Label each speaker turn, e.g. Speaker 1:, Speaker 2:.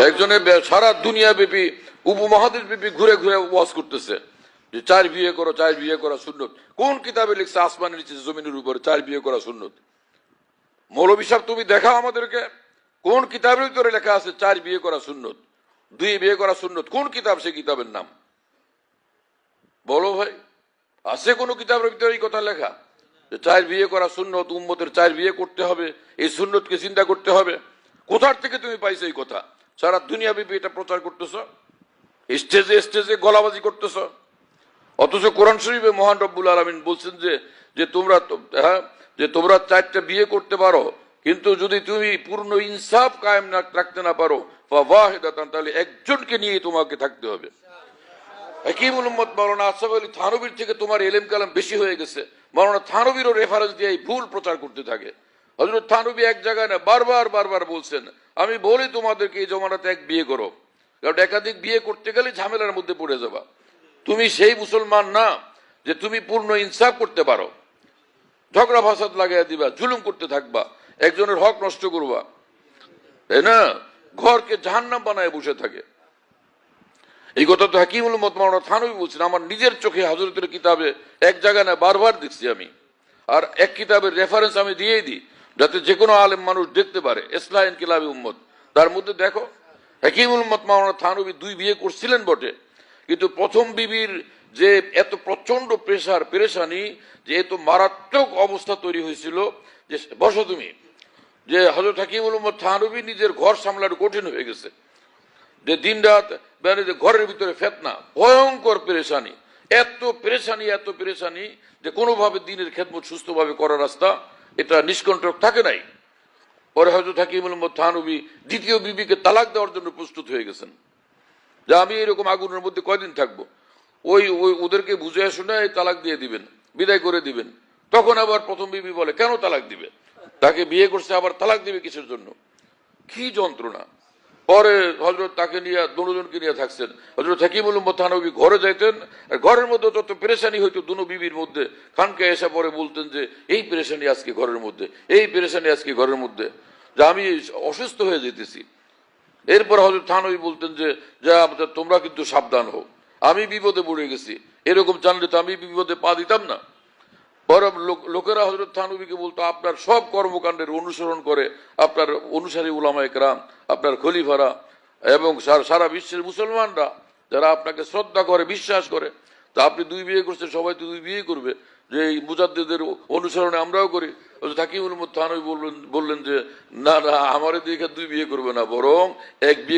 Speaker 1: একজনের সারা দুনিয়া ব্যাপী উপমহাদেশ ব্যাপী ঘুরে ঘুরে ওয়াজ করতেছে যে 4 বিয়ে করো, 4 বিয়ে করা সুন্নত। কোন কিতাবে লিখছে আসমানের নিচে জমিনের উপরে 4 বিয়ে করা সুন্নত? মৌলভী সাহেব তুমি দেখাও আমাদেরকে কোন কিতাবের ভিতরে লেখা আছে 4 বিয়ে করা সুন্নত, 2 বিয়ে করা সুন্নত? কোন কিতাব? সেই কিতাবের নাম বলো ভাই। আছে কোন কিতাবের ভিতরে এই কথা লেখা যে 4 বিয়ে করা সুন্নত, উম্মতের 4 বিয়ে করতে হবে, এই সুন্নতকে চিন্তা করতে হবে? কোথার থেকে তুমি পাইছো এই কথা? সারা দুনিয়া ব্যাপী এটা প্রচার করতেছ, স্টেজে স্টেজে গলাবাজি করতেছ। অথচ কোরআন শরীফে মহান রব্বুল আলামিন বলছেন যে তোমরা 4টা বিয়ে করতে পারো, কিন্তু যদি তুমি পূর্ণ ইনসাফ কায়েম রাখতে না পারো ফাওয়াহিদাতান, তাহলে একজনকে নিয়ে তোমাকে থাকতে হবে। হাকিমুল উম্মত মাওলানা আশরাফ আলী থানভীর থেকে তোমার এলেম কালাম বেশি হয়ে গেছে। মাওলানা থানভীরও রেফারেন্স দিয়ে ভুল প্রচার করতে থাকে। হযরত থানভী এক জায়গায় না বারবার বলছেন, আমি বলি তোমাদেরকে এই জমানাতে 1 বিয়ে করো, কারণ একাধিক বিয়ে করতে গেলে ঝামেলার মধ্যে পড়ে যাবা। তুমি সেই মুসলমান না যে তুমি পূর্ণ ইনসাফ করতে পারো। ঝগড়া ফাসাদ লাগাইয়া দিবা, জুলুম করতে থাকবা, একজনের হক নষ্ট করবা, তাই না? ঘরকে জাহান্নাম বানায় বসে থাকে। এই কথা তো হাকিমুল উম্মত মাওলানা থানভী বলছেন। আমার নিজের চোখে হযরতের কিতাবে এক জায়গায় না বারবার দেখছি আমি। আর এক কিতাবের রেফারেন্স আমি দিয়েই দিই, যাতে যে কোনো আলেম মানুষ দেখতে পারে। ইসলাহ ইনকিলাবি উম্মত, তার মধ্যে দেখো হাকিমুল উম্মত মাওলানা থানভী 2 বিয়ে করছিলেন বটে, কিন্তু প্রথম বিবির যে এত প্রচন্ড পেরেশানি, যে এত মারাত্মক অবস্থা তৈরি হয়েছিল যে বসো তুমি, যে হযরত হাকিমুল উম্মত থানভী নিজের ঘর সামলানো কঠিন হয়ে গেছে। যে দিন রাত ঘরের ভিতরে ফিতনা, ভয়ঙ্কর পেরেশানি, এত পেরেশানি যে কোনোভাবে দিনের খেদমত সুস্থভাবে করার রাস্তা এটা নিষ্কণ্টক থাকে নাই। পরে হযরত হাকিমুল উম্মত থানভী দ্বিতীয় বিবিকে তালাক দেওয়ার জন্য প্রস্তুত হয়ে গেছেন, যে আমি এরকম আগুনের মধ্যে কয়দিন থাকবো। ওদেরকে বুঝে শুনে তালাক দিয়ে দিবেন, বিদায় করে দিবেন। তখন আবার প্রথম বিবি বলে, কেন তালাক দিবে? তাকে বিয়ে করছে, আবার তালাক দিবে কিসের জন্য? কি যন্ত্রণা! পরে হযরত তাকে নিয়ে দুজনকে নিয়ে থাকছেন। হযরত হাকিমুল উম্মত থানভী ঘরে যাইতেন, আর ঘরের মধ্যে যত পেরেশানি হইতো দুনো বিবির মধ্যে, খানকে এসে পরে বলতেন যে এই পেরেশানি আজকে ঘরের মধ্যে, এই পেরেশানি আজকে ঘরের মধ্যে, যে আমি অসুস্থ হয়ে যেতেছি। এরপর হযরত থানভী বলতেন যে তোমরা কিন্তু সাবধান হও, আমি বিপদে পড়ে গেছি, এরকম জানলে তো আমি বিপদে পা দিতাম না। পরে লোকেরা হযরত থানভীকে বলতো, আপনার সব কর্মকাণ্ডের অনুসরণ করে আপনার অনুসারী উলামায়ে কেরাম, আপনার খলিফারা এবং সারা বিশ্বের মুসলমানরা যারা আপনাকে শ্রদ্ধা করে, বিশ্বাস করে। তা আপনি 2 বিয়ে করছেন, সবাই তো 2 বিয়ে করবে, যে এই মুজাদ্দিদের অনুসরণে আমরাও করি। হাকিমুল উম্মত থানভী বললেন যে না, আমারে দেখে 2 বিয়ে করবে না, বরং 1 বিয়ে